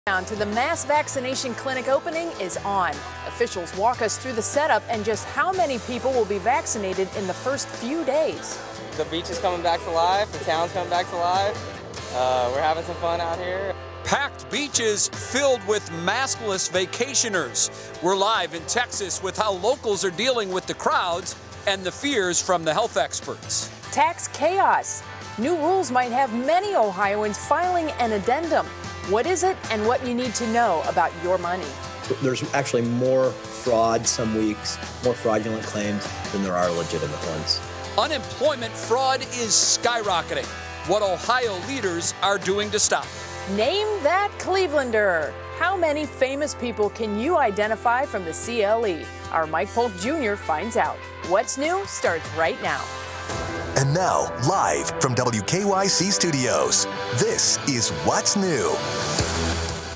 To the mass vaccination clinic opening is on. Officials walk us through the setup and just how many people will be vaccinated in the first few days. The beach is coming back to life. The town's coming back to life. We're having some fun out here. Packed beaches filled with maskless vacationers. We're live in Texas with how locals are dealing with the crowds and the fears from the health experts. Tax chaos. New rules might have many Ohioans filing an addendum. What is it and what you need to know about your money? There's actually more fraud some weeks, more fraudulent claims than there are legitimate ones. Unemployment fraud is skyrocketing. What Ohio leaders are doing to stop. Name that Clevelander. How many famous people can you identify from the CLE? Our Mike Polk Jr. finds out. What's New starts right now. And now, live from WKYC Studios, this is What's New.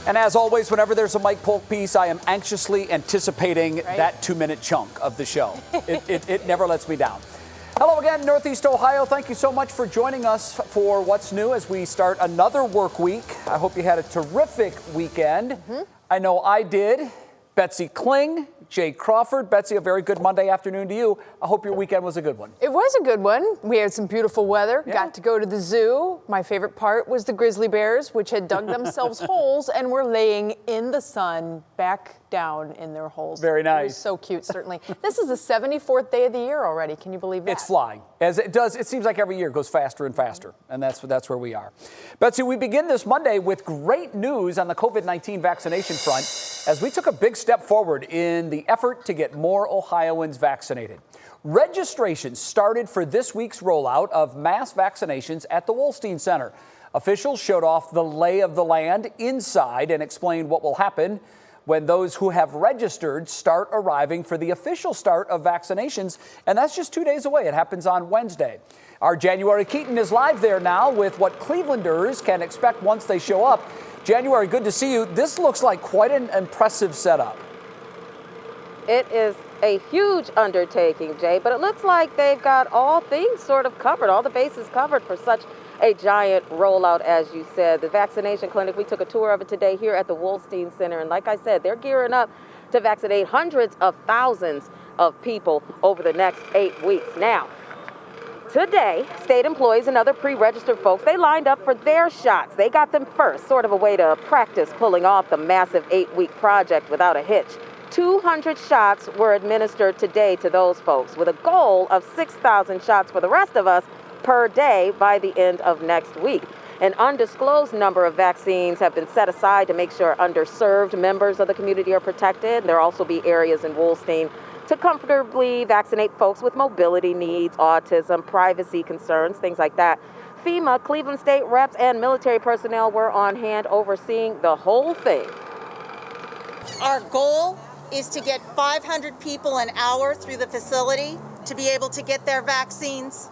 And as always, whenever there's a Mike Polk piece, I am anxiously anticipating that 2-minute chunk of the show. It never lets me down. Hello again, Northeast Ohio. Thank you so much for joining us for What's New as we start another work week. I hope you had a terrific weekend. I know I did. Betsy Kling, Jay Crawford. Betsy, a very good Monday afternoon to you. I hope your weekend was a good one. It was a good one. We had some beautiful weather, got to go to the zoo. My favorite part was the grizzly bears, which had dug themselves holes and were laying in the sun back down in their holes. Very nice. It was so cute, certainly. This is the 74th day of the year already. Can you believe that? It's flying. As it does, it seems like every year goes faster and faster, and that's where we are. Betsy, we begin this Monday with great news on the COVID-19 vaccination front as we took a big step forward in the effort to get more Ohioans vaccinated. Registration started for this week's rollout of mass vaccinations at the Wolstein Center. Officials showed off the lay of the land inside and explained what will happen when those who have registered start arriving for the official start of vaccinations, and that's just 2 days away. It happens on Wednesday. Our January Keaton is live there now with what Clevelanders can expect once they show up. January, good to see you. This looks like quite an impressive setup. It is a huge undertaking, Jay, but it looks like they've got all things sort of covered, all the bases covered for such a giant rollout, as you said. The vaccination clinic, we took a tour of it today here at the Wolstein Center, and like I said, they're gearing up to vaccinate hundreds of thousands of people over the next 8 weeks. Now, today, state employees and other pre-registered folks, they lined up for their shots. They got them first, sort of a way to practice pulling off the massive 8-week project without a hitch. 200 shots were administered today to those folks, with a goal of 6,000 shots for the rest of us per day by the end of next week. An undisclosed number of vaccines have been set aside to make sure underserved members of the community are protected. There'll also be areas in Wolstein to comfortably vaccinate folks with mobility needs, autism, privacy concerns, things like that. FEMA, Cleveland State reps, and military personnel were on hand overseeing the whole thing. Our goal is to get 500 people an hour through the facility to be able to get their vaccines.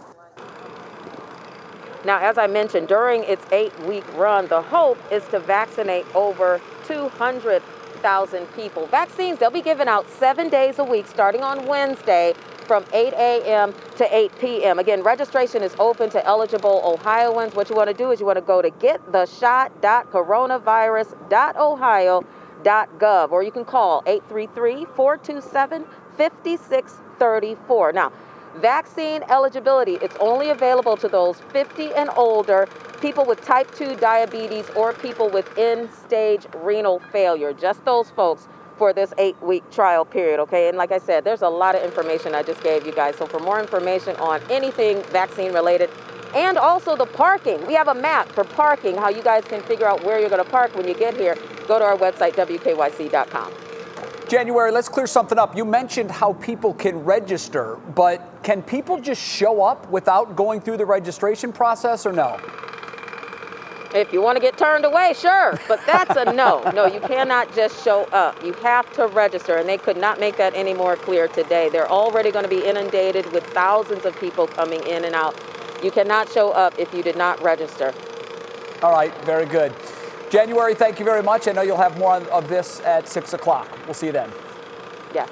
Now, as I mentioned, during its 8-week run, the hope is to vaccinate over 200,000 people. Vaccines, they'll be given out 7 days a week, starting on Wednesday from 8 a.m. to 8 p.m. Again, registration is open to eligible Ohioans. What you want to do is you want to go to gettheshot.coronavirus.ohio.gov, or you can call 833-427-5634. Now, vaccine eligibility, it's only available to those 50 and older, people with type 2 diabetes, or people with end-stage renal failure. Just those folks for this 8-week trial period, okay? And like I said, there's a lot of information I just gave you guys. So for more information on anything vaccine-related, and also the parking, we have a map for parking, how you guys can figure out where you're going to park when you get here. Go to our website, WKYC.com. January, let's clear something up. You mentioned how people can register, but can people just show up without going through the registration process, or no? If you want to get turned away, sure, but that's a no. No, you cannot just show up. You have to register, and they could not make that any more clear today. They're already going to be inundated with thousands of people coming in and out. You cannot show up if you did not register. All right, very good. January, thank you very much. I know you'll have more of this at 6 o'clock. We'll see you then. Yes.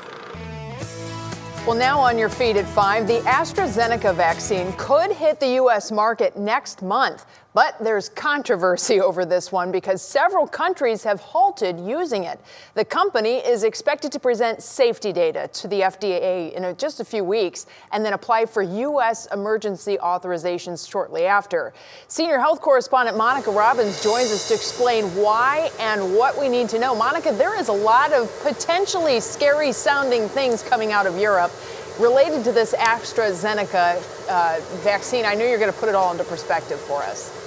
Well, now on your feed at 5, the Astrazeneca vaccine could hit the U.S. market next month. But there's controversy over this one because several countries have halted using it. The company is expected to present safety data to the FDA in just a few weeks and then apply for U.S. emergency authorizations shortly after. Senior health correspondent Monica Robbins joins us to explain why and what we need to know. Monica, there is a lot of potentially scary sounding things coming out of Europe related to this Astrazeneca vaccine. I know you're going to put it all into perspective for us.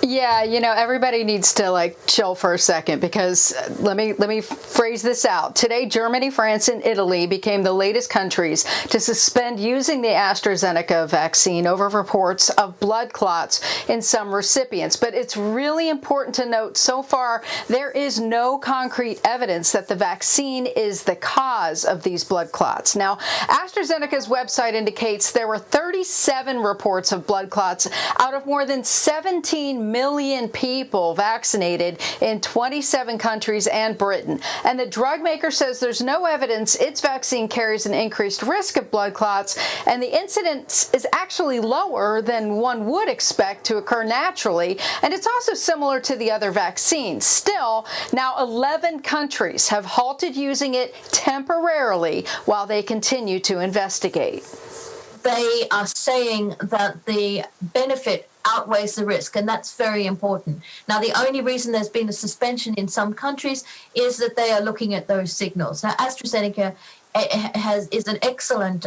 Yeah, everybody needs to chill for a second because let me phrase this out. Today, Germany, France, and Italy became the latest countries to suspend using the Astrazeneca vaccine over reports of blood clots in some recipients. But it's really important to note, so far, there is no concrete evidence that the vaccine is the cause of these blood clots. Now, AstraZeneca's website indicates there were 37 reports of blood clots out of more than 17 million people vaccinated in 27 countries and Britain. And the drug maker says there's no evidence its vaccine carries an increased risk of blood clots, and the incidence is actually lower than one would expect to occur naturally, and it's also similar to the other vaccines. Still, now 11 countries have halted using it temporarily while they continue to investigate. They are saying that the benefit outweighs the risk, and that's very important. Now, the only reason there's been a suspension in some countries is that they are looking at those signals. Now, AstraZeneca is an excellent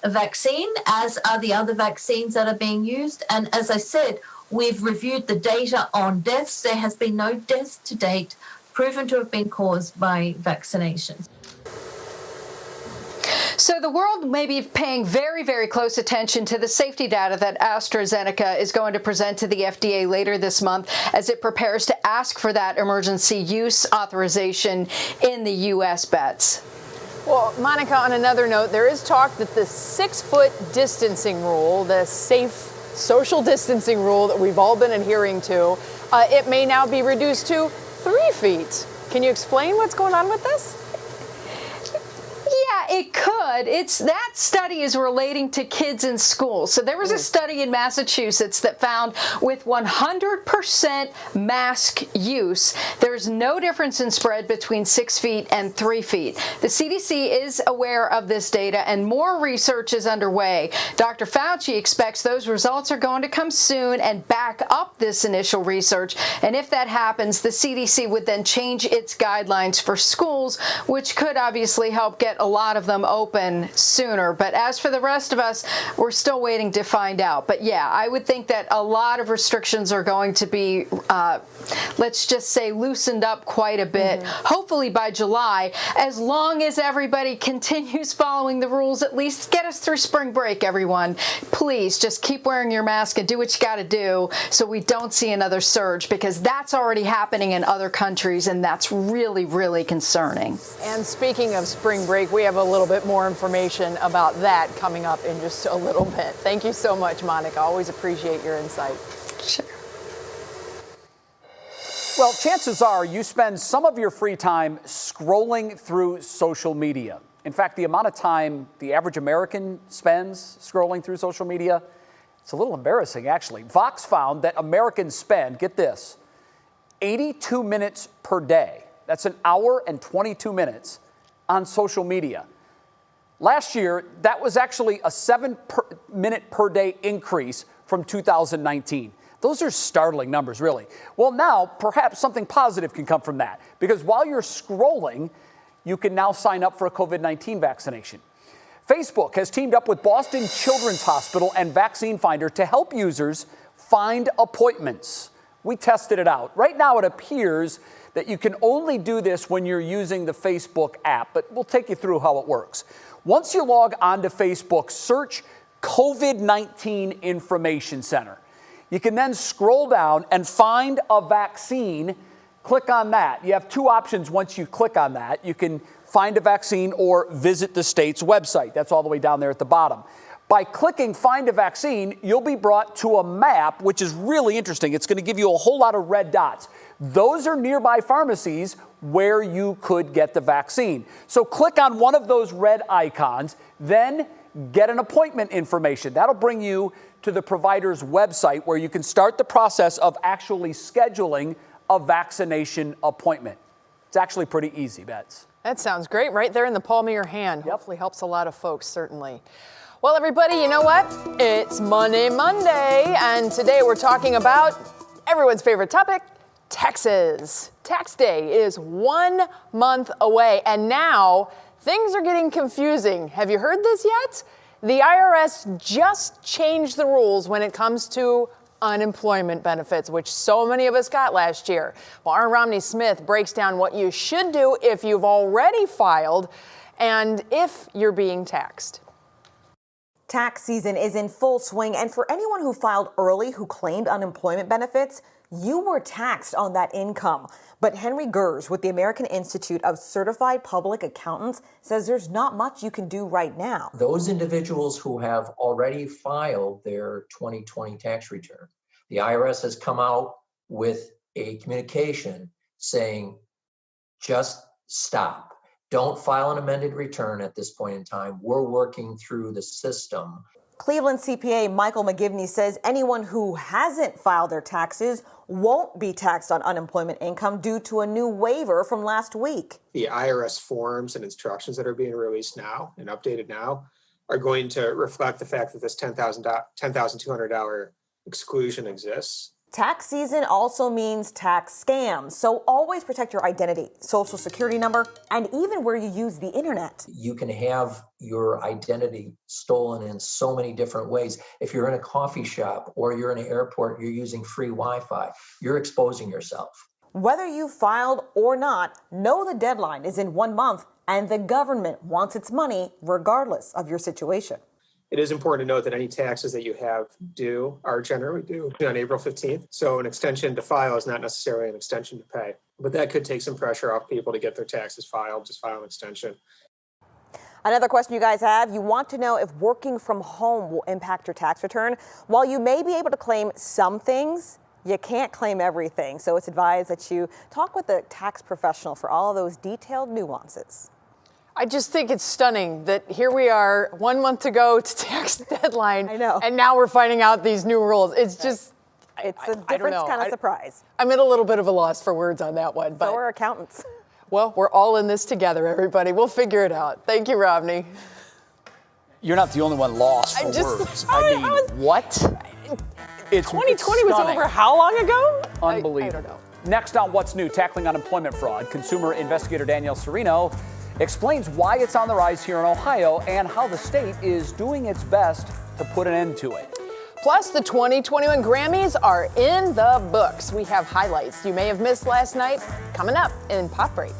vaccine, as are the other vaccines that are being used. And as I said, we've reviewed the data on deaths. There has been no deaths to date proven to have been caused by vaccinations. So the world may be paying very, very close attention to the safety data that AstraZeneca is going to present to the FDA later this month as it prepares to ask for that emergency use authorization in the U.S. Bets. Well, Monica, on another note, there is talk that the 6-foot distancing rule, the safe social distancing rule that we've all been adhering to, it may now be reduced to 3 feet. Can you explain what's going on with this? Yeah, it could. That study is relating to kids in school. So there was a study in Massachusetts that found with 100% mask use, there's no difference in spread between 6 feet and 3 feet. The CDC is aware of this data and more research is underway. Dr. Fauci expects those results are going to come soon and back up this initial research. And if that happens, the CDC would then change its guidelines for schools, which could obviously help get a lot of them open sooner. But as for the rest of us, we're still waiting to find out. But yeah, I would think that a lot of restrictions are going to be, let's just say, loosened up quite a bit, hopefully by July, as long as everybody continues following the rules. At least get us through spring break, everyone. Please just keep wearing your mask and do what you got to do so we don't see another surge, because that's already happening in other countries, and that's really, really concerning. And speaking of spring break, we have a little bit more information about that coming up in just a little bit. Thank you so much, Monica. Always appreciate your insight. Sure. Well, chances are you spend some of your free time scrolling through social media. In fact, the amount of time the average American spends scrolling through social media, it's a little embarrassing, actually. Vox found that Americans spend, get this, 82 minutes per day. That's an hour and 22 minutes on social media. Last year, that was actually a 7-minute per day increase from 2019. Those are startling numbers, really. Well, now perhaps something positive can come from that, because while you're scrolling, you can now sign up for a COVID-19 vaccination. Facebook has teamed up with Boston Children's Hospital and Vaccine Finder to help users find appointments. We tested it out. Right now, it appears that you can only do this when you're using the Facebook app, but we'll take you through how it works. Once you log onto Facebook, search COVID-19 Information Center. You can then scroll down and find a vaccine. Click on that. You have two options once you click on that. You can find a vaccine or visit the state's website. That's all the way down there at the bottom. By clicking Find a Vaccine, you'll be brought to a map, which is really interesting. It's going to give you a whole lot of red dots. Those are nearby pharmacies where you could get the vaccine. So click on one of those red icons, then get an appointment information. That'll bring you to the provider's website where you can start the process of actually scheduling a vaccination appointment. It's actually pretty easy, Bets. That sounds great, right there in the palm of your hand. Yep. Hopefully helps a lot of folks, certainly. Well, everybody, you know what? It's Money Monday, and today we're talking about everyone's favorite topic, taxes. Tax day is 1 month away, and now things are getting confusing. Have you heard this yet? The IRS just changed the rules when it comes to unemployment benefits, which so many of us got last year. Well, our Romney Smith breaks down what you should do if you've already filed and if you're being taxed. Tax season is in full swing, and for anyone who filed early who claimed unemployment benefits, you were taxed on that income. But Henry Gers with the American Institute of Certified Public Accountants says there's not much you can do right now. Those individuals who have already filed their 2020 tax return, the IRS has come out with a communication saying, just stop. Don't file an amended return at this point in time. We're working through the system. Cleveland CPA Michael McGivney says anyone who hasn't filed their taxes won't be taxed on unemployment income due to a new waiver from last week. The IRS forms and instructions that are being released now and updated now are going to reflect the fact that this $10,200 exclusion exists. Tax season also means tax scams, so always protect your identity, social security number, and even where you use the internet. You can have your identity stolen in so many different ways. If you're in a coffee shop or you're in an airport, you're using free Wi-Fi, you're exposing yourself. Whether you filed or not, know the deadline is in 1 month, and the government wants its money regardless of your situation. It is important to note that any taxes that you have due are generally due on April 15th. So an extension to file is not necessarily an extension to pay. But that could take some pressure off people to get their taxes filed, just file an extension. Another question you guys have, you want to know if working from home will impact your tax return. While you may be able to claim some things, you can't claim everything. So it's advised that you talk with a tax professional for all of those detailed nuances. I just think it's stunning that here we are 1 month to go to tax deadline. I know. And now we're finding out these new rules. It's just, it's a different kind of surprise. I'm at a little bit of a loss for words on that one. But, so are accountants. Well, we're all in this together, everybody. We'll figure it out. Thank you, Romney. You're not the only one lost for words. I mean, what? It's 2020 was over how long ago? Unbelievable. I don't know. Next on What's New, tackling unemployment fraud, consumer investigator Danielle Serino explains why it's on the rise here in Ohio and how the state is doing its best to put an end to it. Plus, the 2021 Grammys are in the books. We have highlights you may have missed last night coming up in Pop Break.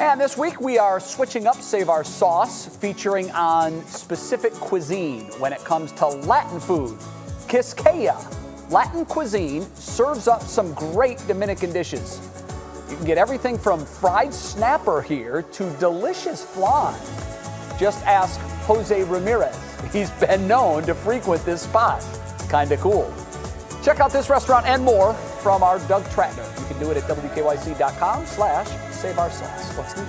And this week we are switching up Save Our Sauce, featuring on specific cuisine when it comes to Latin food. Quisqueya, Latin cuisine, serves up some great Dominican dishes. You can get everything from fried snapper here to delicious flan. Just ask Jose Ramirez. He's been known to frequent this spot. Kinda cool. Check out this restaurant and more from our Doug Tratner. You can do it at WKYC.com/SaveOurSauce. What's new?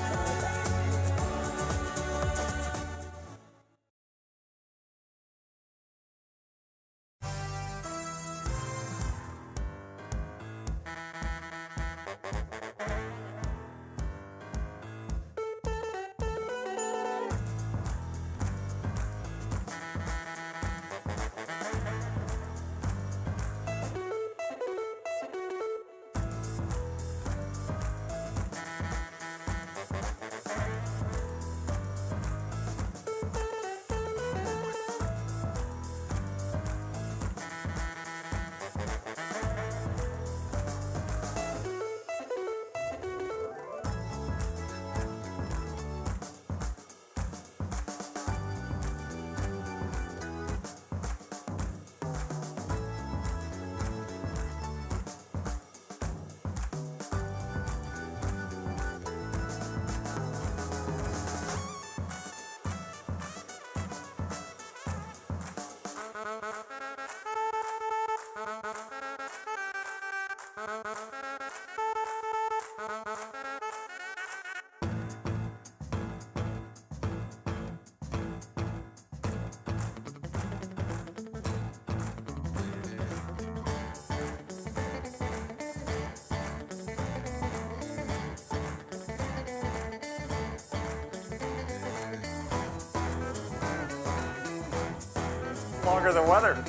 longer than weather.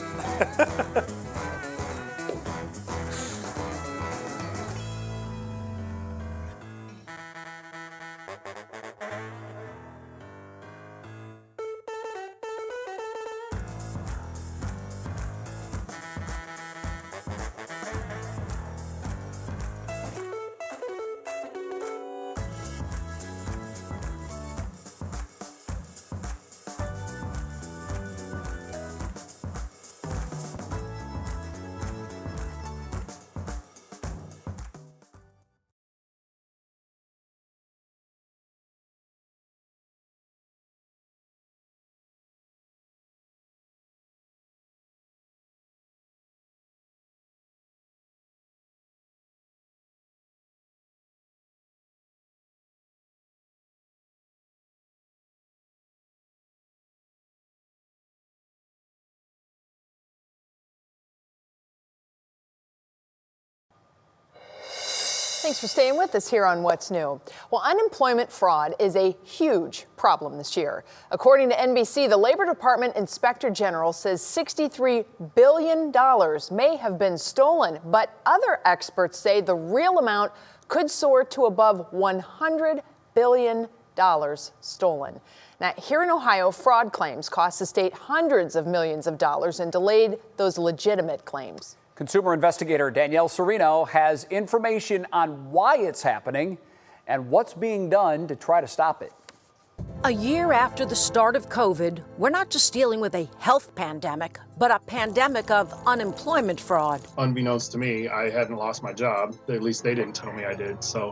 Thanks for staying with us here on What's New. Well, unemployment fraud is a huge problem this year. According to NBC, the Labor Department Inspector General says $63 billion may have been stolen, but other experts say the real amount could soar to above $100 billion stolen. Now, here in Ohio, fraud claims cost the state hundreds of millions of dollars and delayed those legitimate claims. Consumer investigator Danielle Serino has information on why it's happening and what's being done to try to stop it. A year after the start of COVID, we're not just dealing with a health pandemic, but a pandemic of unemployment fraud. Unbeknownst to me, I hadn't lost my job. At least they didn't tell me I did, so.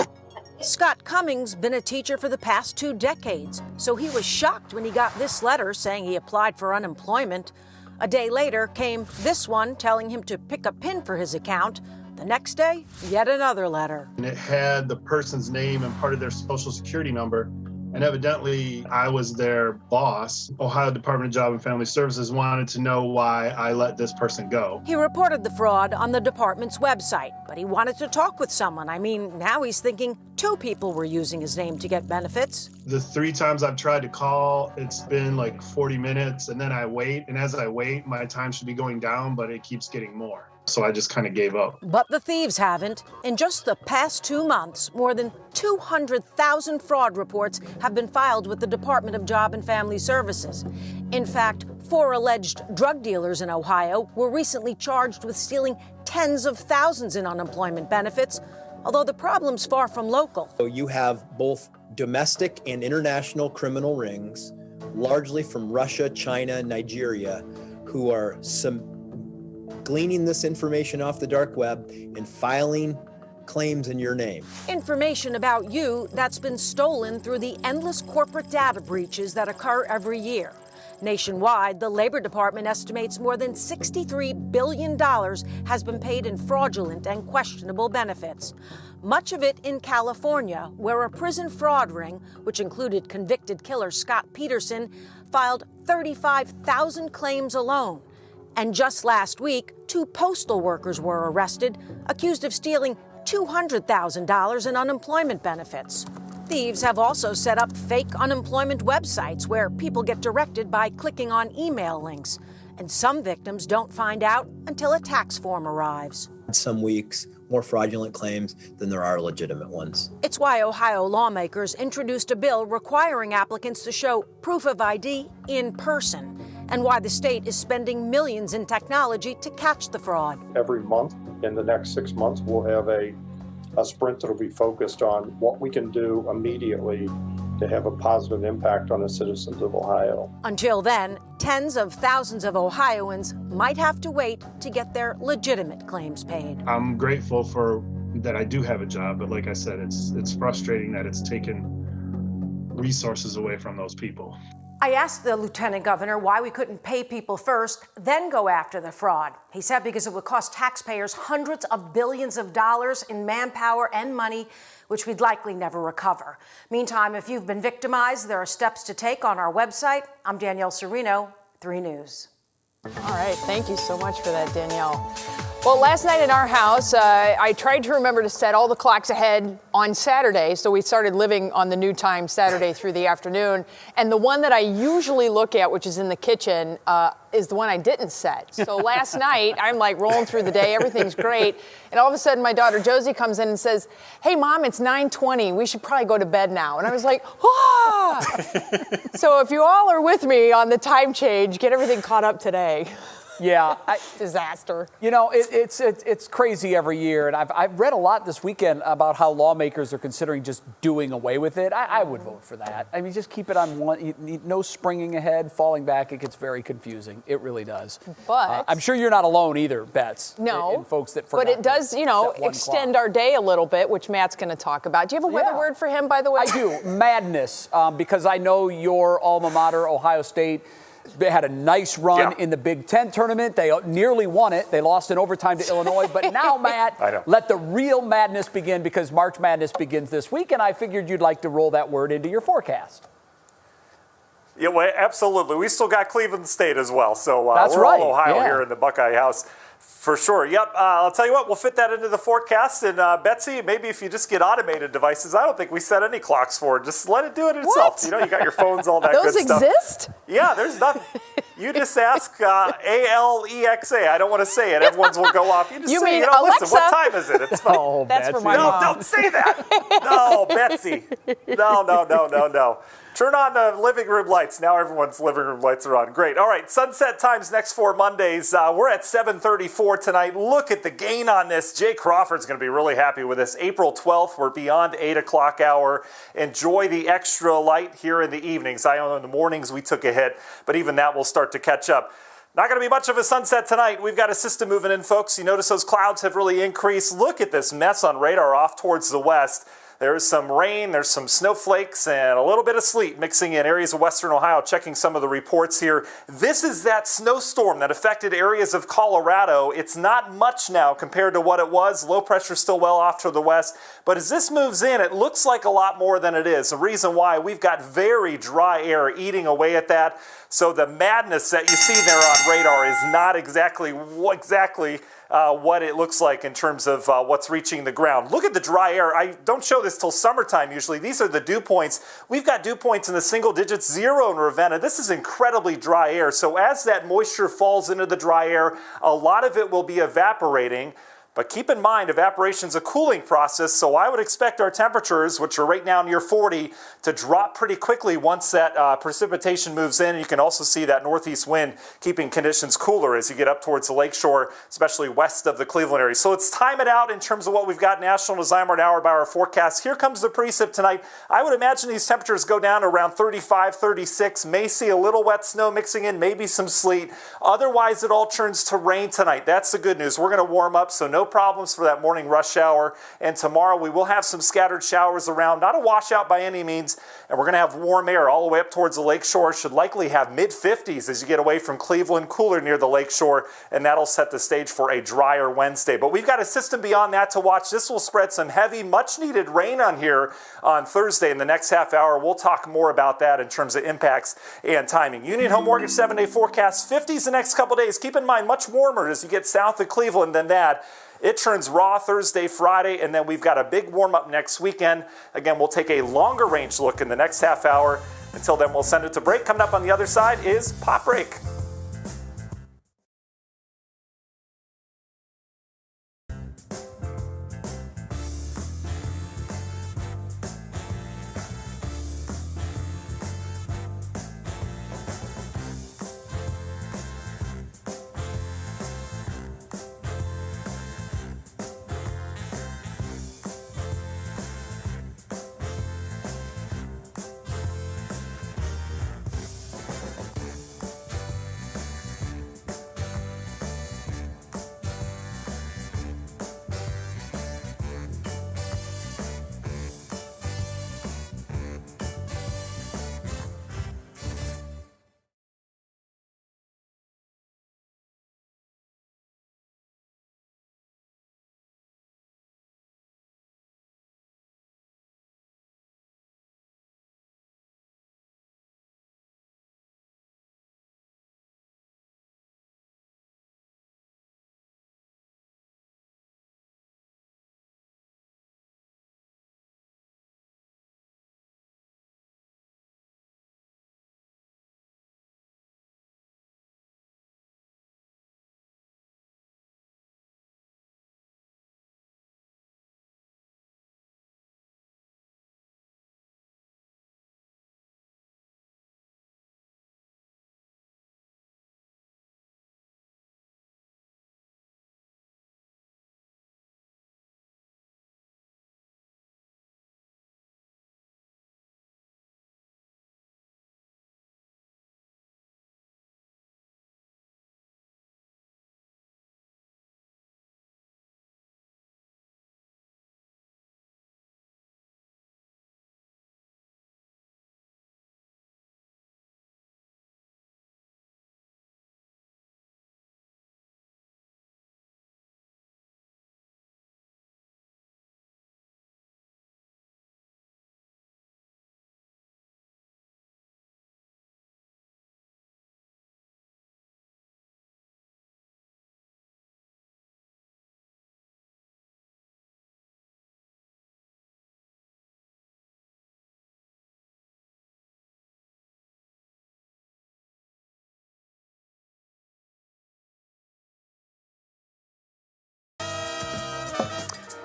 Scott Cummings been a teacher for the past 2 decades, so he was shocked when he got this letter saying he applied for unemployment. A day later came this one telling him to pick a pin for his account. The next day, yet another letter. And it had the person's name and part of their social security number. And evidently, I was their boss. Ohio Department of Job and Family Services wanted to know why I let this person go. He reported the fraud on the department's website, but he wanted to talk with someone. I mean, now he's thinking 2 people were using his name to get benefits. The 3 times I've tried to call, it's been like 40 minutes, and then I wait. And as I wait, my time should be going down, but it keeps getting more. So I just kind of gave up. But the thieves haven't. In just the past 2 months, more than 200,000 fraud reports have been filed with the Department of Job and Family Services. In fact, 4 alleged drug dealers in Ohio were recently charged with stealing tens of thousands in unemployment benefits, although the problem's far from local. So you have both domestic and international criminal rings, largely from Russia, China, Nigeria, who are gleaning this information off the dark web and filing claims in your name. Information about you that's been stolen through the endless corporate data breaches that occur every year. Nationwide, the Labor Department estimates more than $63 billion has been paid in fraudulent and questionable benefits. Much of it in California, where a prison fraud ring, which included convicted killer Scott Peterson, filed 35,000 claims alone. And just last week, 2 postal workers were arrested, accused of stealing $200,000 in unemployment benefits. Thieves have also set up fake unemployment websites where people get directed by clicking on email links. And some victims don't find out until a tax form arrives. Some weeks, more fraudulent claims than there are legitimate ones. It's why Ohio lawmakers introduced a bill requiring applicants to show proof of ID in person, and why the state is spending millions in technology to catch the fraud. Every month in the next 6 months, we'll have a sprint that will be focused on what we can do immediately to have a positive impact on the citizens of Ohio. Until then, tens of thousands of Ohioans might have to wait to get their legitimate claims paid. I'm grateful for that I do have a job, but like I said, it's frustrating that it's taken resources away from those people. I asked the lieutenant governor why we couldn't pay people first, then go after the fraud. He said because it would cost taxpayers hundreds of billions of dollars in manpower and money, which we'd likely never recover. Meantime, if you've been victimized, there are steps to take on our website. I'm Danielle Serino, 3 News. All right, thank you so much for that, Danielle. Well, last night in our house, I tried to remember to set all the clocks ahead on Saturday, so we started living on the new time Saturday through the afternoon. And the one that I usually look at, which is in the kitchen, is the one I didn't set. So last night, I'm like rolling through the day, everything's great, and all of a sudden my daughter Josie comes in and says, "Hey Mom, it's 9:20, we should probably go to bed now." And I was like, ah! So if you all are with me on the time change, get everything caught up today. Yeah, disaster. You know, it's crazy every year, and I've read a lot this weekend about how lawmakers are considering just doing away with it. I would vote for that. I mean, just keep it on one. No springing ahead, falling back. It gets very confusing. It really does. But I'm sure you're not alone either, Bets. No, and folks that forgot. But it does, you know, extend our day a little bit, which Matt's going to talk about. Do you have a weather word for him, by the way? I do. Madness, because I know your alma mater, Ohio State. They had a nice run in the Big Ten tournament. They nearly won it. They lost in overtime to Illinois. But now, Matt, let the real madness begin, because March Madness begins this week, and I figured you'd like to roll that word into your forecast. Yeah, well, absolutely. We still got Cleveland State as well. So we're all Ohio here in the Buckeye House. For sure. Yep. I'll tell you what, we'll fit that into the forecast. And Betsy, maybe if you just get automated devices, I don't think we set any clocks for it. Just let it do it itself. What? You know, you got your phones, all that Those good stuff. exist? Yeah, there's nothing. You just ask Alexa. I don't want to say it. Everyone's will go off. You just say, mean Alexa, Alexa? what time is it? It's fine. Oh, that's Betsy. for my mom. Don't say that. No, Betsy. No. Turn on the living room lights. Now everyone's living room lights are on. Great. All right, sunset times next 4 Mondays. We're at 7:34 tonight. Look at the gain on this. Jay Crawford's going to be really happy with this. April 12th, we're beyond 8 o'clock hour. Enjoy the extra light here in the evenings. I know in the mornings we took a hit, but even that will start to catch up. Not going to be much of a sunset tonight. We've got a system moving in, folks. You notice those clouds have really increased. Look at this mess on radar off towards the west. There's some rain, there's some snowflakes, and a little bit of sleet mixing in areas of western Ohio. Checking some of the reports here. This is that snowstorm that affected areas of Colorado. It's not much now compared to what it was. Low pressure still well off to the west. But as this moves in, it looks like a lot more than it is. The reason why, we've got very dry air eating away at that. So the madness that you see there on radar is not exactly what it looks like in terms of what's reaching the ground. Look at the dry air. I don't show this till summertime usually. These are the dew points. We've got dew points in the single digits, 0 in Ravenna. This is incredibly dry air. So as that moisture falls into the dry air, a lot of it will be evaporating. But keep in mind, evaporation is a cooling process, so I would expect our temperatures, which are right now near 40, to drop pretty quickly once that precipitation moves in. You can also see that northeast wind keeping conditions cooler as you get up towards the lakeshore, especially west of the Cleveland area. So let's time it out in terms of what we've got national Design hour by our forecast. Here comes the precip tonight. I would imagine these temperatures go down to around 35, 36. May see a little wet snow mixing in, maybe some sleet. Otherwise, it all turns to rain tonight. That's the good news. We're going to warm up, so no problems for that morning rush hour. And tomorrow we will have some scattered showers around. Not a washout by any means. And we're going to have warm air all the way up towards the lakeshore. Should likely have mid-50s as you get away from Cleveland, cooler near the lakeshore. And that'll set the stage for a drier Wednesday. But we've got a system beyond that to watch. This will spread some heavy, much-needed rain on here on Thursday in the next half hour. We'll talk more about that in terms of impacts and timing. Union Home Mortgage 7-day forecast, 50s the next couple days. Keep in mind, much warmer as you get south of Cleveland than that. It turns raw Thursday, Friday, and then we've got a big warm-up next weekend. Again, we'll take a longer range look in the next half hour. Until then, we'll send it to break. Coming up on the other side is Pop Break.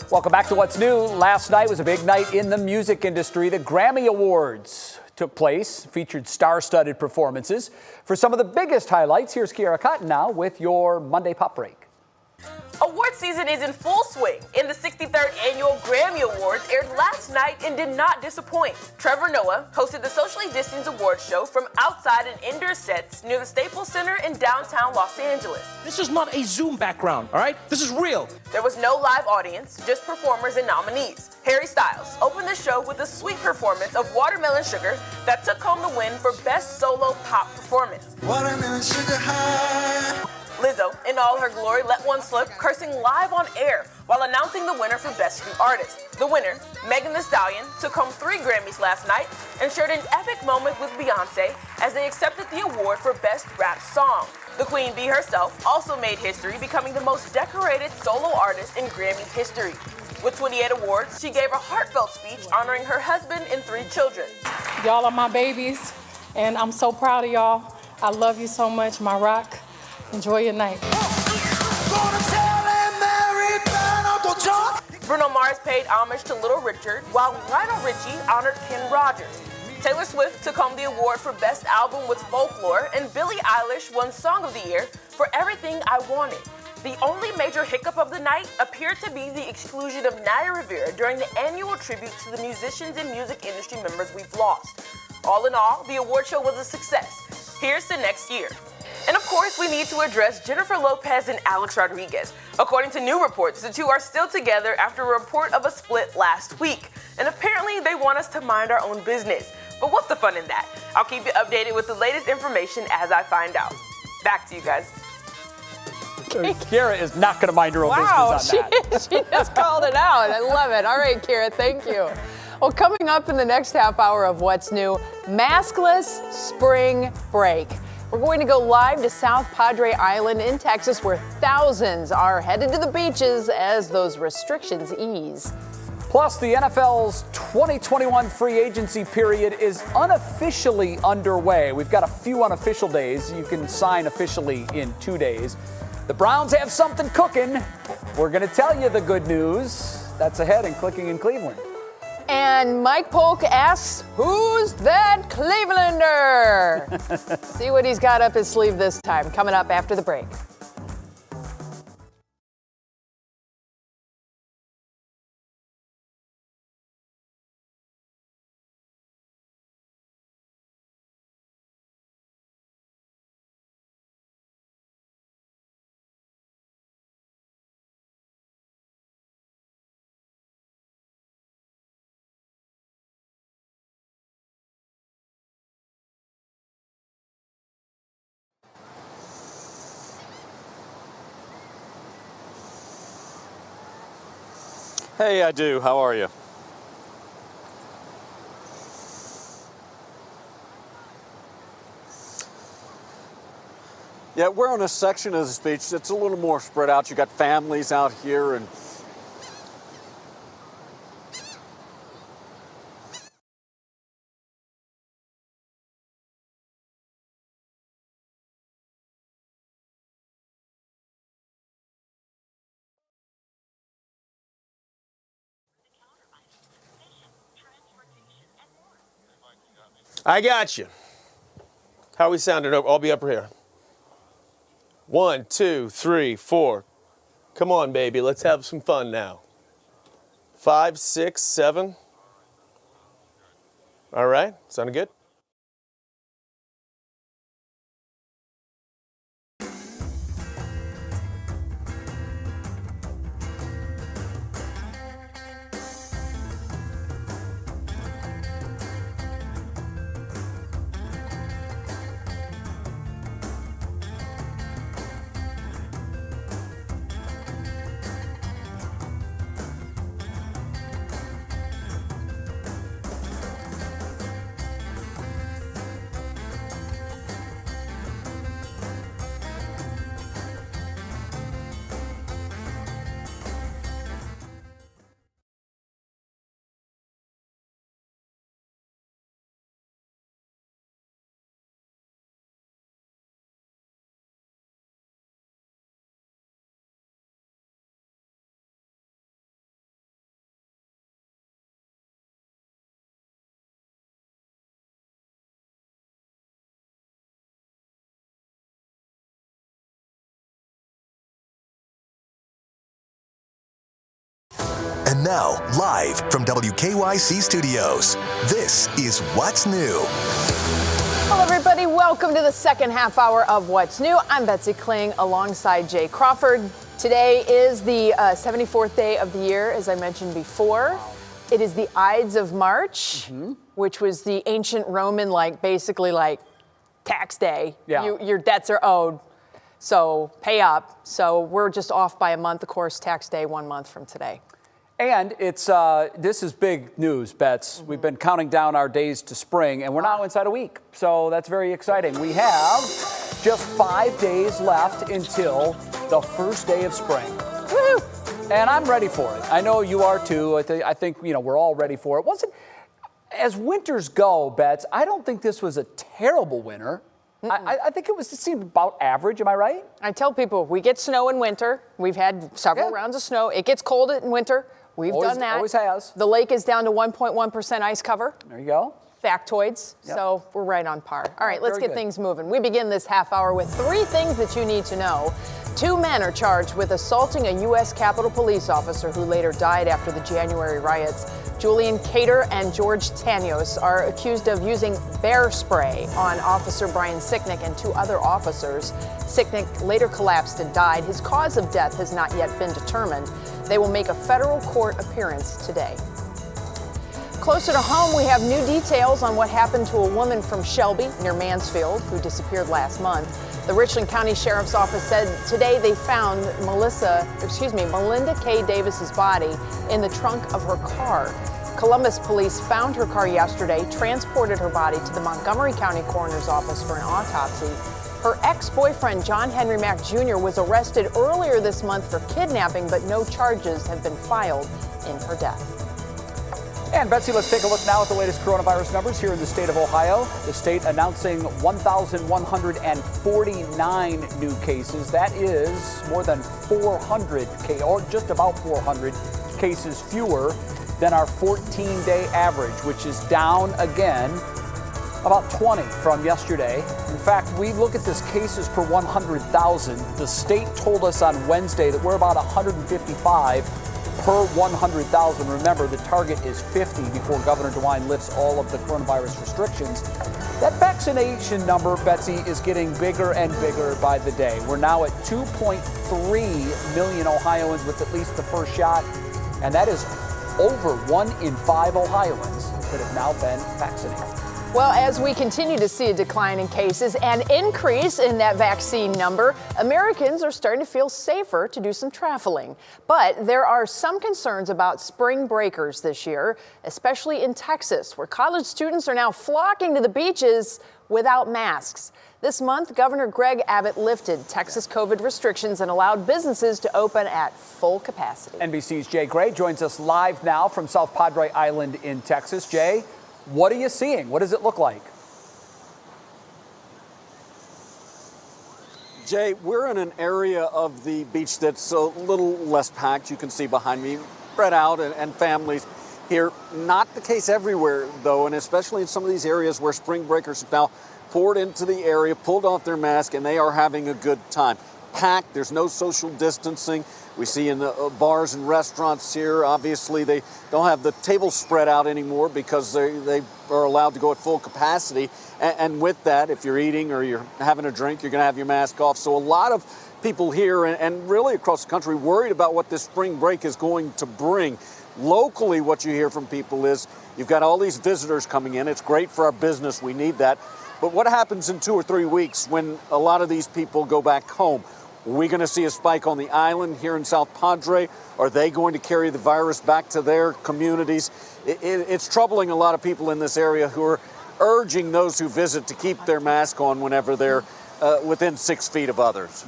Welcome back to What's New. Last night was a big night in the music industry. The Grammy Awards took place, featured star-studded performances. For some of the biggest highlights, here's Kiara Cotton now with your Monday Pop Break. Award season is in full swing, and the 63rd Annual Grammy Awards aired last night and did not disappoint. Trevor Noah hosted the socially distanced awards show from outside an indoor sets near the Staples Center in downtown Los Angeles. This is not a Zoom background, all right? This is real. There was no live audience, just performers and nominees. Harry Styles opened the show with a sweet performance of Watermelon Sugar that took home the win for Best Solo Pop Performance. Watermelon Sugar High. Lizzo, in all her glory, let one slip, cursing live on air while announcing the winner for Best New Artist. The winner, Megan Thee Stallion, took home 3 Grammys last night and shared an epic moment with Beyonce as they accepted the award for Best Rap Song. The Queen Bee herself also made history, becoming the most decorated solo artist in Grammy history. With 28 awards, she gave a heartfelt speech honoring her husband and 3 children. Y'all are my babies, and I'm so proud of y'all. I love you so much, my rock. Enjoy your night. Bruno Mars paid homage to Little Richard, while Lionel Richie honored Ken Rogers. Taylor Swift took home the award for Best Album with Folklore, and Billie Eilish won Song of the Year for Everything I Wanted. The only major hiccup of the night appeared to be the exclusion of Naya Rivera during the annual tribute to the musicians and music industry members we've lost. All in all, the award show was a success. Here's to next year. And of course, we need to address Jennifer Lopez and Alex Rodriguez. According to new reports, the two are still together after a report of a split last week. And apparently, they want us to mind our own business. But what's the fun in that? I'll keep you updated with the latest information as I find out. Back to you guys. Kiara is not going to mind her own business on that. She just called it out. I love it. All right, Kiara, thank you. Well, coming up in the next half hour of What's New, maskless spring break. We're going to go live to South Padre Island in Texas, where thousands are headed to the beaches as those restrictions ease. Plus, the NFL's 2021 free agency period is unofficially underway. We've got a few unofficial days. You can sign officially in 2 days. The Browns have something cooking. We're going to tell you the good news. That's ahead and clicking in Cleveland. And Mike Polk asks, who's that Clevelander? See what he's got up his sleeve this time. Coming up after the break. Hey, I do. How are you? Yeah, we're on a section of the beach that's a little more spread out. You got families out here and I got you. How we sounding? I'll be up here. 1, 2, 3, 4. Come on, baby. Let's have some fun now. 5, 6, 7. All right. Sounding good? And now, live from WKYC Studios, this is What's New. Hello, everybody. Welcome to the second half hour of What's New. I'm Betsy Kling alongside Jay Crawford. Today is the 74th day of the year, as I mentioned before. It is the Ides of March, which was the ancient Roman, basically tax day. Yeah. Your debts are owed, so pay up. So we're just off by a month, of course, tax day 1 month from today. And it's this is big news, Bets. We've been counting down our days to spring, and we're now inside a week. So that's very exciting. We have just 5 days left until the first day of spring. Woo! And I'm ready for it. I know you are too. I think we're all ready for it. As winters go, Bets, I don't think this was a terrible winter. I think it seemed about average. Am I right? I tell people we get snow in winter. We've had several rounds of snow. It gets cold in winter. We've done that. Always has. The lake is down to 1.1% ice cover. There you go. Factoids. Yep. So we're right on par. All right, let's get things moving. We begin this half hour with 3 things that you need to know. 2 men are charged with assaulting a U.S. Capitol Police officer who later died after the January riots. Julian Cater and George Tanios are accused of using bear spray on Officer Brian Sicknick and 2 other officers. Sicknick later collapsed and died. His cause of death has not yet been determined. They will make a federal court appearance today. Closer to home, we have new details on what happened to a woman from Shelby near Mansfield who disappeared last month. The Richland County Sheriff's Office said today they found Melinda K. Davis's body in the trunk of her car. Columbus police found her car yesterday, transported her body to the Montgomery County Coroner's Office for an autopsy. Her ex-boyfriend, John Henry Mack Jr., was arrested earlier this month for kidnapping, but no charges have been filed in her death. And Betsy, let's take a look now at the latest coronavirus numbers here in the state of Ohio. The state announcing 1,149 new cases. That is more than 400, or just about 400 cases fewer than our 14-day average, which is down again about 20 from yesterday. In fact, we look at this cases per 100,000. The state told us on Wednesday that we're about 155 per 100,000. Remember, the target is 50 before Governor DeWine lifts all of the coronavirus restrictions. That vaccination number, Betsy, is getting bigger and bigger by the day. We're now at 2.3 million Ohioans with at least the first shot, and that is over 1 in 5 Ohioans that have now been vaccinated. Well, as we continue to see a decline in cases and increase in that vaccine number, Americans are starting to feel safer to do some traveling. But there are some concerns about spring breakers this year, especially in Texas, where college students are now flocking to the beaches without masks. This month, Governor Greg Abbott lifted Texas COVID restrictions and allowed businesses to open at full capacity. NBC's Jay Gray joins us live now from South Padre Island in Texas. Jay, what are you seeing? What does it look like? Jay, we're in an area of the beach that's a little less packed. You can see behind me, spread out and families here. Not the case everywhere, though, and especially in some of these areas where spring breakers have now poured into the area, pulled off their mask, and they are having a good time. Packed, there's no social distancing. We see in the bars and restaurants here, obviously they don't have the tables spread out anymore because they are allowed to go at full capacity. And with that, if you're eating or you're having a drink, you're going to have your mask off. So a lot of people here and really across the country worried about what this spring break is going to bring. Locally, what you hear from people is you've got all these visitors coming in. It's great for our business. We need that. But what happens in 2 or 3 weeks when a lot of these people go back home? Are we going to see a spike on the island here in South Padre? Are they going to carry the virus back to their communities? It's troubling a lot of people in this area who are urging those who visit to keep their mask on whenever they're within 6 feet of others.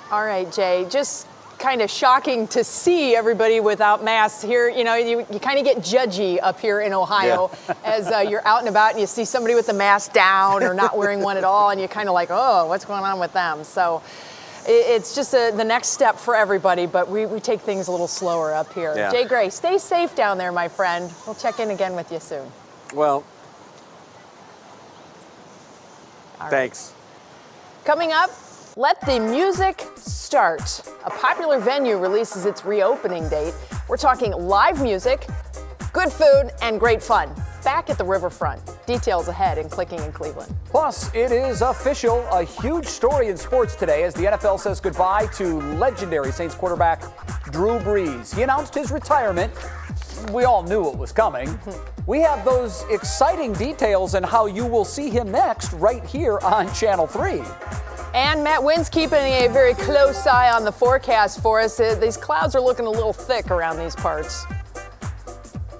All right, Jay, just kind of shocking to see everybody without masks here. You know, you kind of get judgy up here in Ohio as you're out and about and you see somebody with the mask down or not wearing one at all, and you're kind of like, oh, what's going on with them? So it's just the next step for everybody, but we take things a little slower up here. Yeah. Jay Gray, stay safe down there, my friend. We'll check in again with you soon. Well, all thanks. Right. Coming up, Let the music start. A popular venue releases its reopening date. We're talking live music, good food, and great fun. Back at the riverfront. Details ahead in Clicking in Cleveland. Plus, it is official. A huge story in sports today as the NFL says goodbye to legendary Saints quarterback Drew Brees. He announced his retirement. We all knew it was coming. We have those exciting details and how you will see him next right here on Channel 3. And Matt Wynn's keeping a very close eye on the forecast for us. These clouds are looking a little thick around these parts.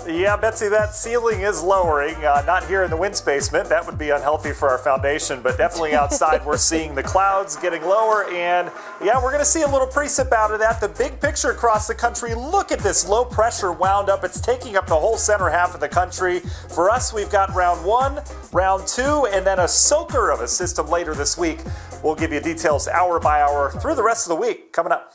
Yeah, Betsy, that ceiling is lowering. Not here in the winds basement. That would be unhealthy for our foundation, but definitely outside we're seeing the clouds getting lower. And yeah, we're going to see a little precip out of that. The big picture across the country, look at this low pressure wound up. It's taking up the whole center half of the country. For us, we've got round 1, round 2, and then a soaker of a system later this week. We'll give you details hour by hour through the rest of the week coming up.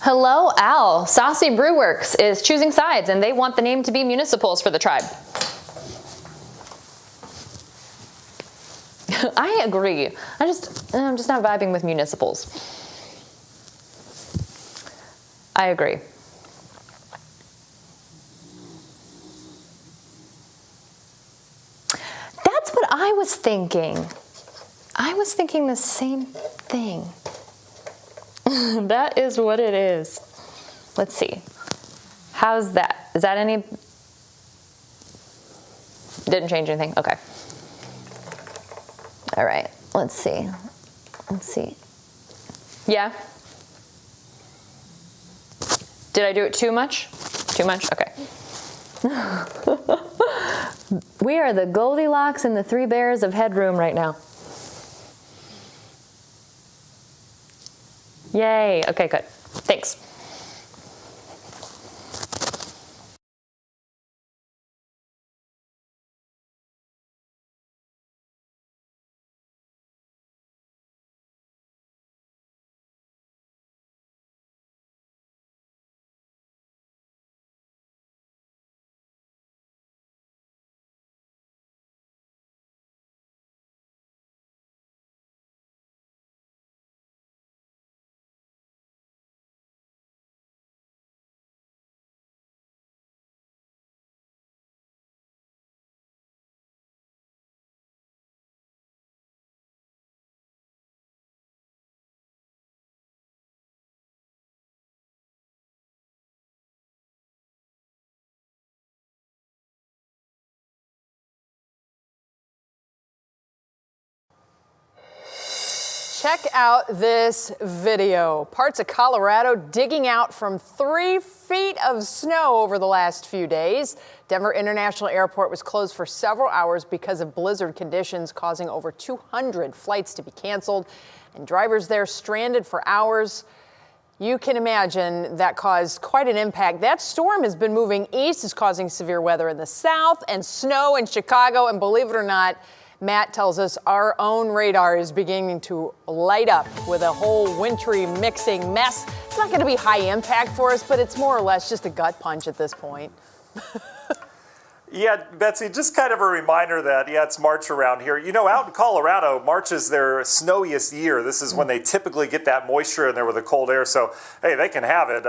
Hello, Al. Saucy Brewworks is choosing sides, and they want the name to be Municipals for the tribe. I agree. I'm just not vibing with Municipals. I agree. That's what I was thinking. I was thinking the same thing. That is what it is. Let's see. How's that? Is that any? Didn't change anything? Okay. All right. Let's see. Let's see. Yeah? Did I do it too much? Too much? Okay. We are the Goldilocks and the Three Bears of headroom right now. Yay. Okay, good. Thanks. Check out this video. Parts of Colorado digging out from 3 feet of snow over the last few days. Denver International Airport was closed for several hours because of blizzard conditions, causing over 200 flights to be canceled, and drivers there stranded for hours. You can imagine that caused quite an impact. That storm has been moving east, is causing severe weather in the south and snow in Chicago, and believe it or not, Matt tells us our own radar is beginning to light up with a whole wintry mixing mess. It's not going to be high impact for us, but it's more or less just a gut punch at this point. Yeah, Betsy, just kind of a reminder that, yeah, it's March around here. You know, out in Colorado, March is their snowiest year. This is when they typically get that moisture in there with the cold air. So, hey, they can have it.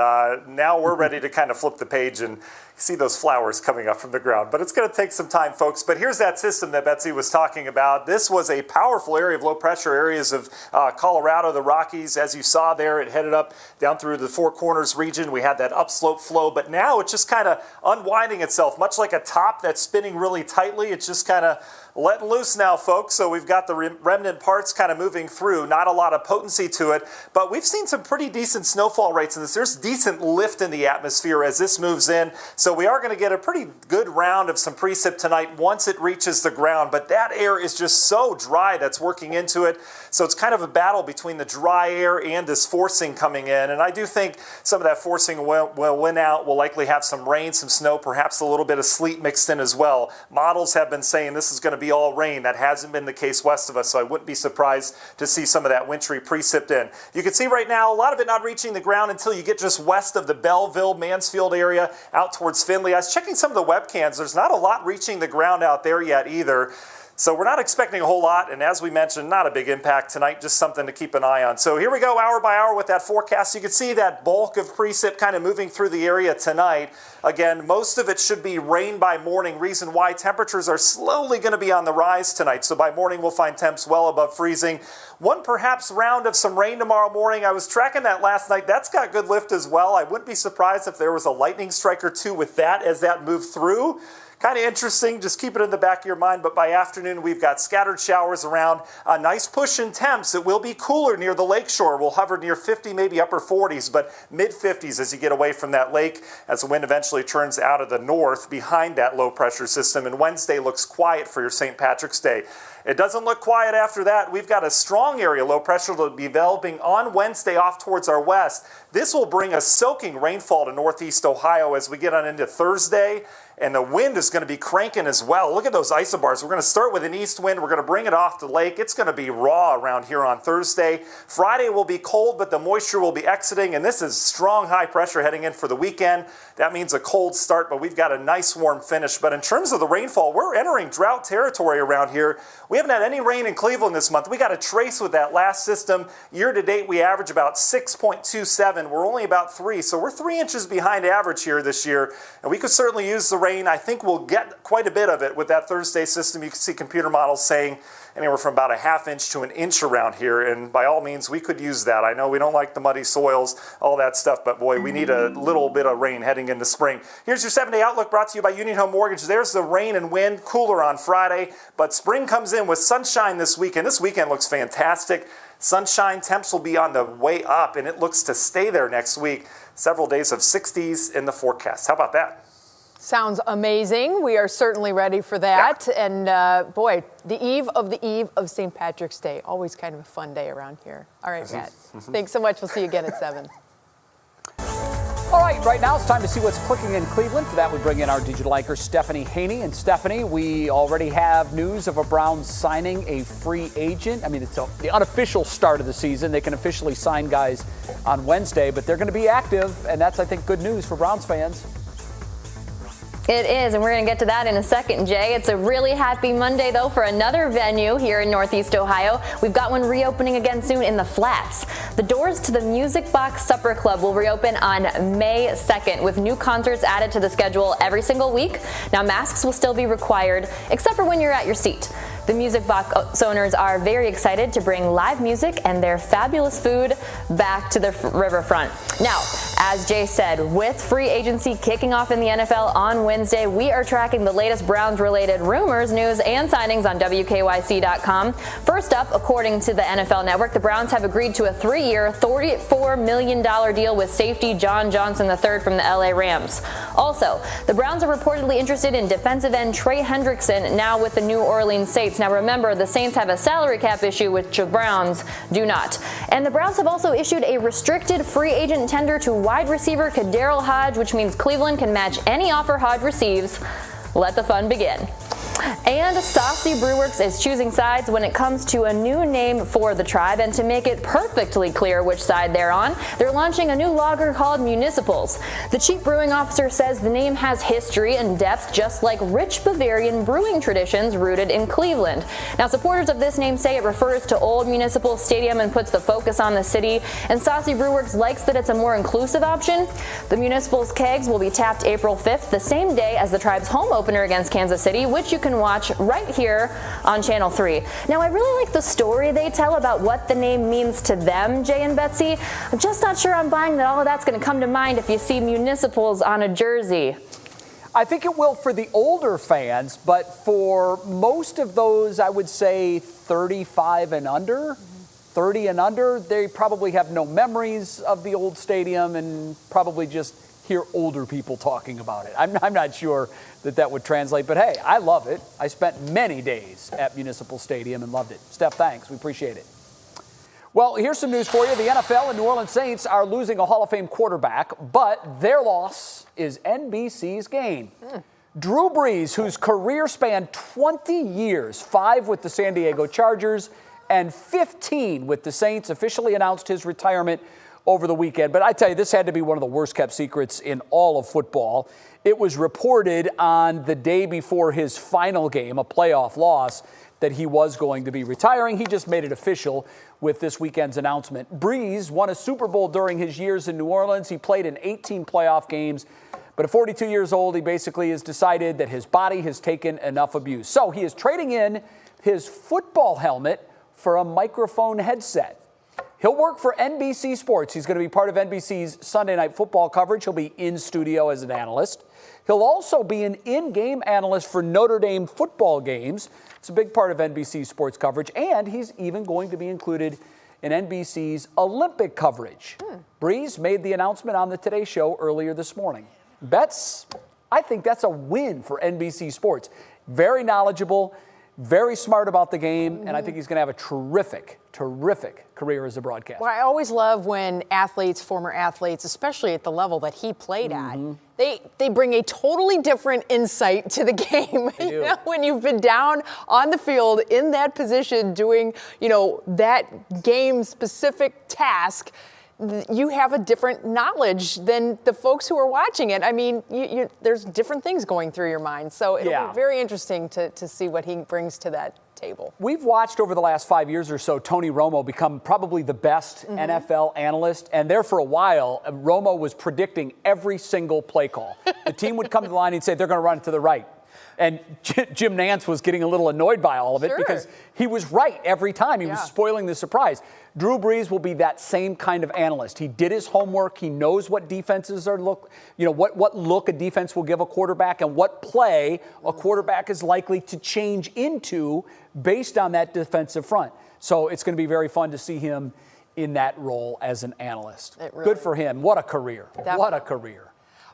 Now we're ready to kind of flip the page and see those flowers coming up from the ground. But it's going to take some time, folks. But here's that system that Betsy was talking about. This was a powerful area of low pressure areas of Colorado, the Rockies. As you saw there, it headed up down through the Four Corners region. We had that upslope flow. But now it's just kind of unwinding itself, much like a top that's spinning really tightly. It's just kind of letting loose now, folks. So we've got the remnant parts kind of moving through. Not a lot of potency to it, but we've seen some pretty decent snowfall rates in this. There's decent lift in the atmosphere as this moves in. So we are going to get a pretty good round of some precip tonight once it reaches the ground. But that air is just so dry that's working into it. So it's kind of a battle between the dry air and this forcing coming in. And I do think some of that forcing will win out. We'll likely have some rain, some snow, perhaps a little bit of sleet mixed in as well. Models have been saying this is going to be all rain. That hasn't been the case west of us, so I wouldn't be surprised to see some of that wintry precip in. You can see right now a lot of it not reaching the ground until you get just west of the Belleville, Mansfield area out towards Findlay. I was checking some of the webcams. There's not a lot reaching the ground out there yet either. So we're not expecting a whole lot, and as we mentioned, not a big impact tonight, just something to keep an eye on. So here we go, hour by hour with that forecast. You can see that bulk of precip kind of moving through the area tonight. Again, most of it should be rain by morning. Reason why temperatures are slowly going to be on the rise tonight. So by morning, we'll find temps well above freezing. One perhaps round of some rain tomorrow morning. I was tracking that last night. That's got good lift as well. I wouldn't be surprised if there was a lightning strike or two with that as that moved through. Kind of interesting, just keep it in the back of your mind, but by afternoon we've got scattered showers around, a nice push in temps. It will be cooler near the lakeshore. We'll hover near 50, maybe upper 40s, but mid-50s as you get away from that lake as the wind eventually turns out of the north behind that low pressure system, and Wednesday looks quiet for your St. Patrick's Day. It doesn't look quiet after that. We've got a strong area low pressure to be developing on Wednesday off towards our west. This will bring a soaking rainfall to northeast Ohio as we get on into Thursday. And the wind is going to be cranking as well. Look at those isobars. We're going to start with an east wind. We're going to bring it off the lake. It's going to be raw around here on Thursday. Friday will be cold, but the moisture will be exiting. And this is strong high pressure heading in for the weekend. That means a cold start, but we've got a nice warm finish. But in terms of the rainfall, we're entering drought territory around here. We haven't had any rain in Cleveland this month. We got a trace with that last system. Year to date, we average about 6.27. We're only about 3. So we're 3 inches behind average here this year. And we could certainly use the rain. I think we'll get quite a bit of it with that Thursday system. You can see computer models saying anywhere from about a ½ inch to an inch around here. And by all means, we could use that. I know we don't like the muddy soils, all that stuff, but boy, we need a little bit of rain heading into spring. Here's your 7-day outlook brought to you by Union Home Mortgage. There's the rain and wind, cooler on Friday, but spring comes in with sunshine this weekend. This weekend looks fantastic. Sunshine, temps will be on the way up, and it looks to stay there next week. Several days of 60s in the forecast. How about that? Sounds amazing. We are certainly ready for that. Yeah. And boy, the eve of St. Patrick's Day. Always kind of a fun day around here. All right, Matt. Thanks so much. We'll see you again at 7. All right now it's time to see what's clicking in Cleveland. For that, we bring in our digital anchor, Stephanie Haney. And Stephanie, we already have news of a Browns signing a free agent. I mean, it's the unofficial start of the season. They can officially sign guys on Wednesday, but they're going to be active. And that's, I think, good news for Browns fans. It is, and we're going to get to that in a second, Jay. It's a really happy Monday, though, for another venue here in Northeast Ohio. We've got one reopening again soon in the Flats. The doors to the Music Box Supper Club will reopen on May 2nd, with new concerts added to the schedule every single week. Now, masks will still be required, except for when you're at your seat. The Music Box owners are very excited to bring live music and their fabulous food back to the riverfront. Now, as Jay said, with free agency kicking off in the NFL on Wednesday, we are tracking the latest Browns-related rumors, news, and signings on WKYC.com. First up, according to the NFL Network, the Browns have agreed to a 3-year, $34 million deal with safety John Johnson III from the LA Rams. Also, the Browns are reportedly interested in defensive end Trey Hendrickson, now with the New Orleans Saints. Now remember, the Saints have a salary cap issue, which the Browns do not. And the Browns have also issued a restricted free agent tender to wide receiver Kadarrell Hodge, which means Cleveland can match any offer Hodge receives. Let the fun begin. And Saucy Brewworks is choosing sides when it comes to a new name for the tribe, and to make it perfectly clear which side they're on, they're launching a new lager called Municipals. The chief brewing officer says the name has history and depth, just like rich Bavarian brewing traditions rooted in Cleveland. Now, supporters of this name say it refers to Old Municipal Stadium and puts the focus on the city, and Saucy Brewworks likes that it's a more inclusive option. The Municipals kegs will be tapped April 5th, the same day as the tribe's home opener against Kansas City, which you can watch right here on Channel 3. Now, I really like the story they tell about what the name means to them, Jay and Betsy. I'm just not sure I'm buying that all of that's going to come to mind if you see Municipals on a jersey. I think it will for the older fans, but for most of those, I would say 35 and under, 30 and under, they probably have no memories of the old stadium and probably just hear older people talking about it. I'm not sure that would translate, but hey, I love it. I spent many days at Municipal Stadium and loved it. Steph, thanks. We appreciate it. Well, here's some news for you. The NFL and New Orleans Saints are losing a Hall of Fame quarterback, but their loss is NBC's gain. Drew Brees, whose career spanned 20 years, 5 with the San Diego Chargers and 15 with the Saints, officially announced his retirement over the weekend. But I tell you, this had to be one of the worst kept secrets in all of football. It was reported on the day before his final game, a playoff loss, that he was going to be retiring. He just made it official with this weekend's announcement. Brees won a Super Bowl during his years in New Orleans. He played in 18 playoff games, but at 42 years old, he basically has decided that his body has taken enough abuse. So he is trading in his football helmet for a microphone headset. He'll work for NBC Sports. He's going to be part of NBC's Sunday Night Football coverage. He'll be in studio as an analyst. He'll also be an in-game analyst for Notre Dame football games. It's a big part of NBC Sports coverage, and he's even going to be included in NBC's Olympic coverage. Brees made the announcement on the Today Show earlier this morning. Bets, I think that's a win for NBC Sports. Very knowledgeable, very smart about the game, and I think he's going to have a terrific career as a broadcaster. Well, I always love when athletes, former athletes, especially at the level that he played at, they bring a totally different insight to the game. You know, when you've been down on the field in that position doing, that game-specific task, you have a different knowledge than the folks who are watching it. I mean, there's different things going through your mind. So it'll be very interesting to see what he brings to that table. We've watched over the last 5 years or so Tony Romo become probably the best NFL analyst. And there for a while, Romo was predicting every single play call. The team would come to the line and say, they're going to run it to the right. And Jim Nantz was getting a little annoyed by all of it because he was right every time. He was spoiling the surprise. Drew Brees will be that same kind of analyst. He did his homework. He knows what defenses are what look a defense will give a quarterback and what play a quarterback is likely to change into based on that defensive front. So it's going to be very fun to see him in that role as an analyst. Good for him. What a career. What a career.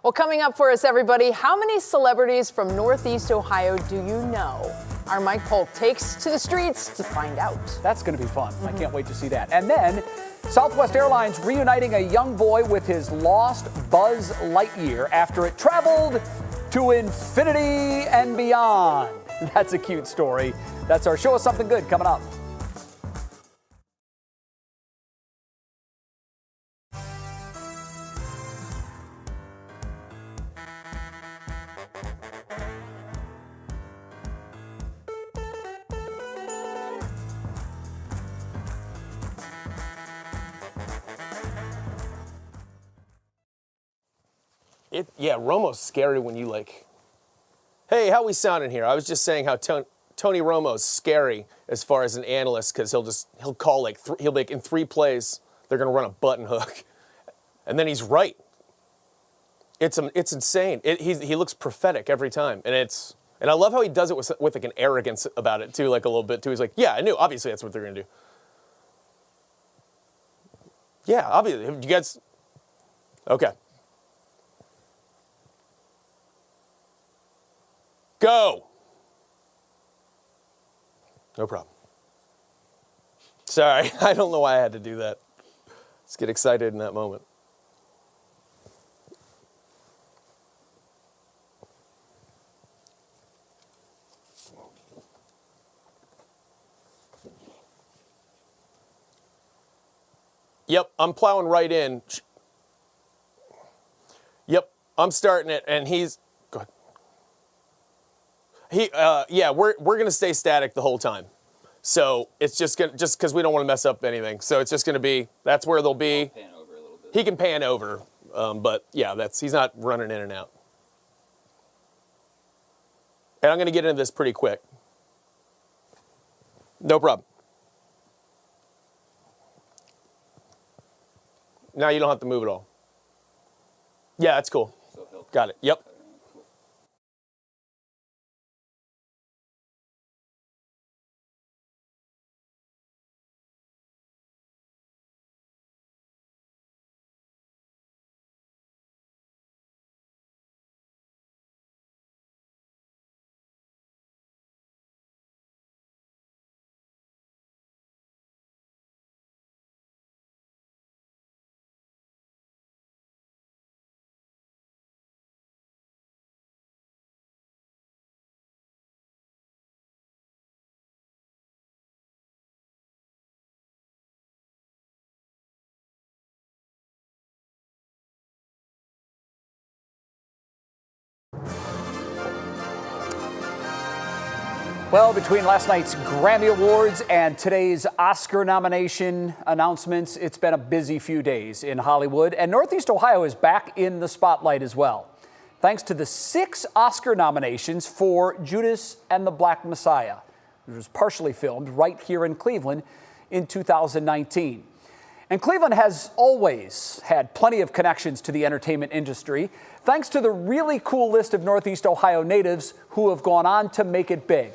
Well, coming up for us, everybody, how many celebrities from Northeast Ohio do you know? Our Mike Polk takes to the streets to find out. That's going to be fun. I can't wait to see that. And then Southwest Airlines reuniting a young boy with his lost Buzz Lightyear after it traveled to infinity and beyond. That's a cute story. That's our Show Us Something Good coming up. Romo's scary when you hey, how we sounding here? I was just saying how Tony Romo's scary as far as an analyst because he'll call he'll make in 3 plays they're going to run a button hook, and then he's right. It's insane. He looks prophetic every time, and I love how he does it with an arrogance about it too, a little bit too. He's like, yeah, I knew. Obviously, that's what they're going to do. Yeah, obviously. You guys, okay. Go. No problem. Sorry, I don't know why I had to do that. Let's get excited in that moment. Yep, I'm plowing right in. Yep, I'm starting it, and he's... Go ahead. We're gonna stay static the whole time. So it's just because we don't want to mess up anything. So it's just gonna be, that's where they'll be. Pan over a little bit. He can pan over, but yeah, he's not running in and out. And I'm gonna get into this pretty quick. No problem. Now you don't have to move at all. Yeah, that's cool. Got it. Yep. Well, between last night's Grammy Awards and today's Oscar nomination announcements, it's been a busy few days in Hollywood, and Northeast Ohio is back in the spotlight as well, thanks to the 6 Oscar nominations for Judas and the Black Messiah, which was partially filmed right here in Cleveland in 2019. And Cleveland has always had plenty of connections to the entertainment industry, thanks to the really cool list of Northeast Ohio natives who have gone on to make it big.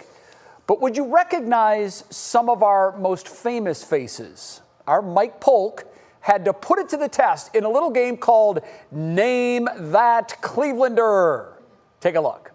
But would you recognize some of our most famous faces? Our Mike Polk had to put it to the test in a little game called Name That Clevelander. Take a look.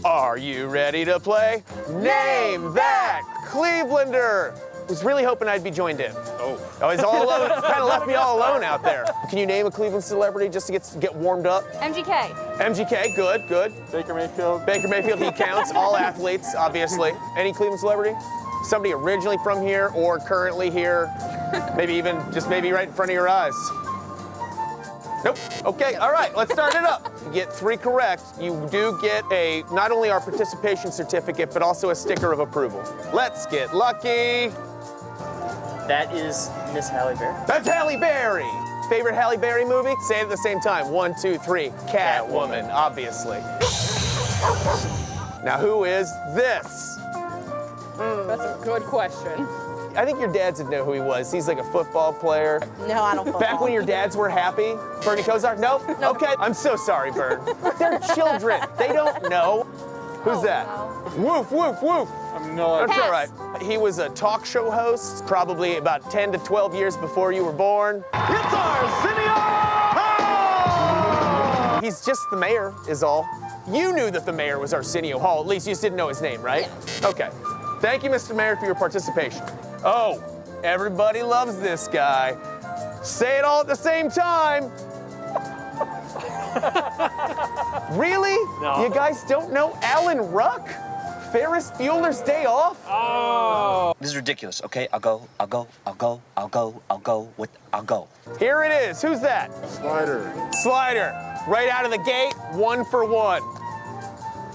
Are you ready to play? Name That Clevelander. Was really hoping I'd be joined in. Oh, he's all alone. Kind of left me all alone out there. Can you name a Cleveland celebrity just to get warmed up? MGK. MGK, good. Baker Mayfield. Baker Mayfield, he counts. All athletes, obviously. Any Cleveland celebrity? Somebody originally from here or currently here? Maybe even just maybe right in front of your eyes. Nope. Okay, all right, let's start it up. You get 3 correct, you do get not only our participation certificate, but also a sticker of approval. Let's get lucky. That is Miss Halle Berry. That's Halle Berry. Favorite Halle Berry movie? Say it at the same time. 1, 2, 3. Catwoman, obviously. Now, who is this? That's a good question. I think your dads would know who he was. He's like a football player. No, I don't football. Back when your dads were happy? Bernie Kosar? Nope? Okay. I'm so sorry, Bern. They're children. They don't know. Who's that? Wow. Woof, woof, woof. No, that's all right. He was a talk show host, probably about 10 to 12 years before you were born. It's Arsenio! He's just the mayor, is all. You knew that the mayor was Arsenio Hall. At least you just didn't know his name, right? Yeah. Okay. Thank you, Mr. Mayor, for your participation. Oh, everybody loves this guy. Say it all at the same time. Really? No. You guys don't know Alan Ruck? Ferris Bueller's Day Off? Oh. This is ridiculous. Okay, I'll go. Here it is. Who's that? Slider. Right out of the gate, 1 for 1.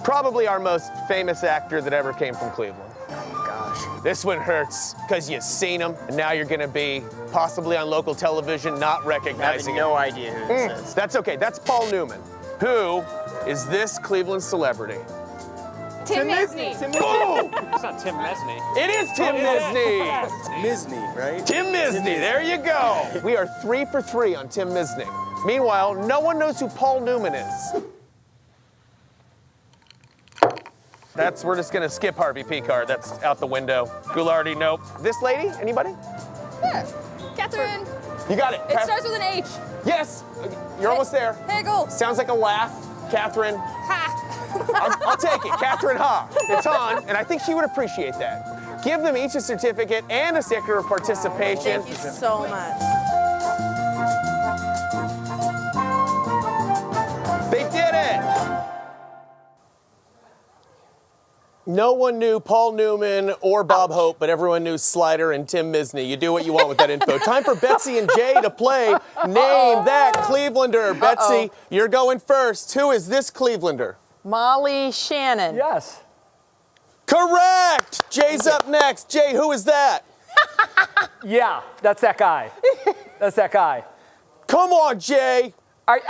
Probably our most famous actor that ever came from Cleveland. This one hurts because you've seen him, and now you're going to be possibly on local television not recognizing him. I have no idea who this is. That's okay. That's Paul Newman. Who is this Cleveland celebrity? Tim Misney. Oh! It's not Tim Mesney. It is Tim Misney. Misney, right? Tim Misney. There you go. We are 3 for 3 on Tim Misney. Meanwhile, no one knows who Paul Newman is. We're just gonna skip Harvey Picard. That's out the window. Goulardi, nope. This lady, anybody? Yeah. Catherine. You got it. It starts with an H. Yes, you're almost there. Hegel. Sounds like a laugh. Catherine. Ha. I'll take it. Catherine Ha. It's on, and I think she would appreciate that. Give them each a certificate and a sticker of participation. Thank you so much. They did it! No one knew Paul Newman or Bob Hope, but everyone knew Slider and Tim Misney. You do what you want with that info. Time for Betsy and Jay to play Name That Clevelander. Betsy, you're going first. Who is this Clevelander? Molly Shannon. Yes. Correct! Jay's up next. Jay, who is that? Yeah, that's that guy. That's that guy. Come on, Jay.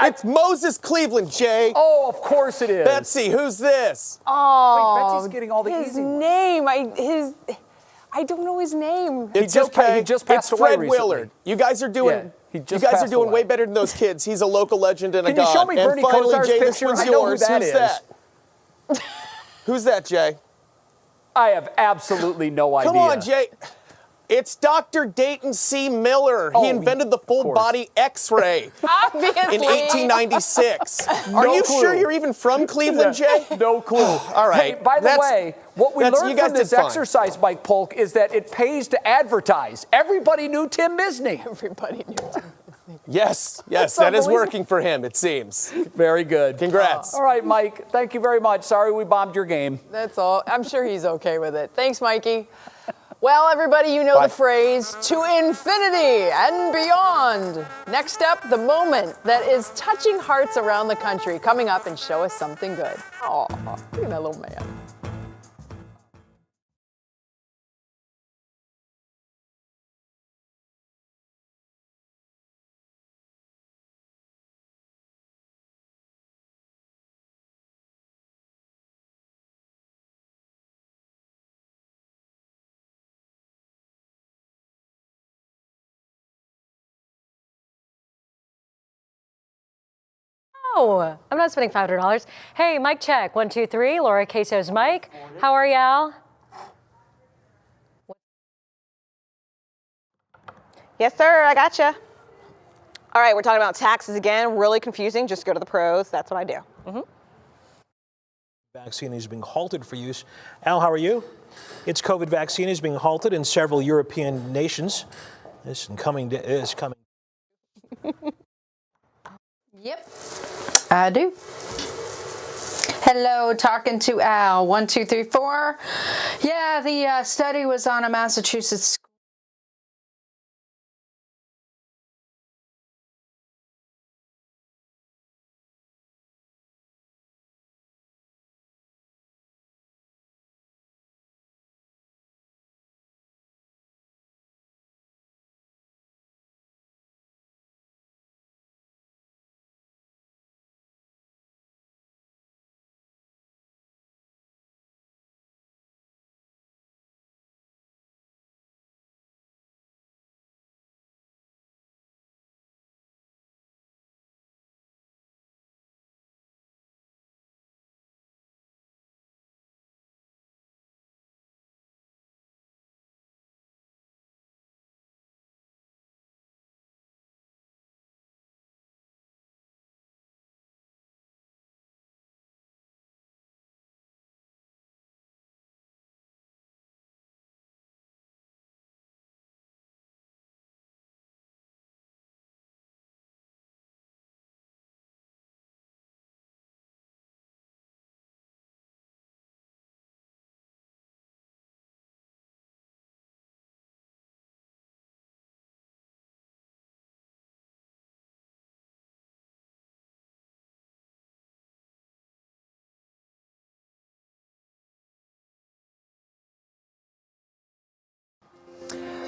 It's Moses Cleveland, Jay. Oh, of course it is. Betsy, who's this? Oh, wait, Betsy's getting all the his easy ones. name. I don't know his name. It's he okay. just passed it's away Fred recently. Willard. You guys are doing. He You just guys are passed doing away. way better than those kids. He's a local legend and a Can you god. show me and Bernie finally, Kosar's Jay, this picture? one's I know who yours. that Who's is. that? Who's that, Jay? I have absolutely no idea. Come on, Jay. It's Dr. Dayton C. Miller. He invented the full-body X-ray Obviously. in 1896. Are No you clue. sure you're even from Cleveland, Jay? No clue. All right. Hey, by the way, what we learned you guys from this did fine. exercise, Mike Polk, is that it pays to advertise. Everybody knew Tim Misney. Everybody knew Tim. Yes, That's that is unbelievable. working for him, it seems. Very good. Congrats. All right, Mike, thank you very much. Sorry we bombed your game. That's all. I'm sure he's okay with it. Thanks, Mikey. Well, everybody, you know the phrase, to infinity and beyond. Next up, the moment that is touching hearts around the country. Coming up and show us something good. Aw, look at that little man. Oh, I'm not spending $500. Hey, mic check. 1, 2, 3. Laura Queso's mic. How are y'all? Yes, sir. I got you. All right, we're talking about taxes again. Really confusing. Just go to the pros. That's what I do. Vaccine is being halted for use. Al, how are you? Its COVID vaccine is being halted in several European nations. This coming. Yep, I do. Hello, talking to Al. 1, 2, 3, 4. Yeah, the study was on a Massachusetts school.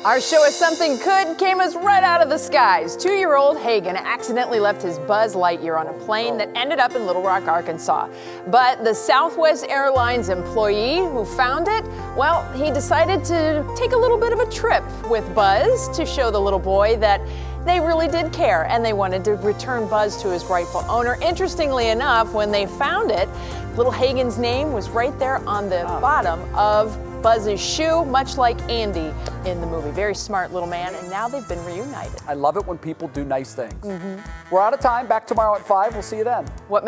Our show is something good came us right out of the skies. 2-year-old Hagen accidentally left his Buzz Lightyear on a plane that ended up in Little Rock, Arkansas. But the Southwest Airlines employee who found it, well, he decided to take a little bit of a trip with Buzz to show the little boy that they really did care and they wanted to return Buzz to his rightful owner. Interestingly enough, when they found it, little Hagen's name was right there on the bottom of Buzz's shoe, much like Andy in the movie. Very smart little man, and now they've been reunited. I love it when people do nice things. We're out of time. Back tomorrow at 5. We'll see you then. What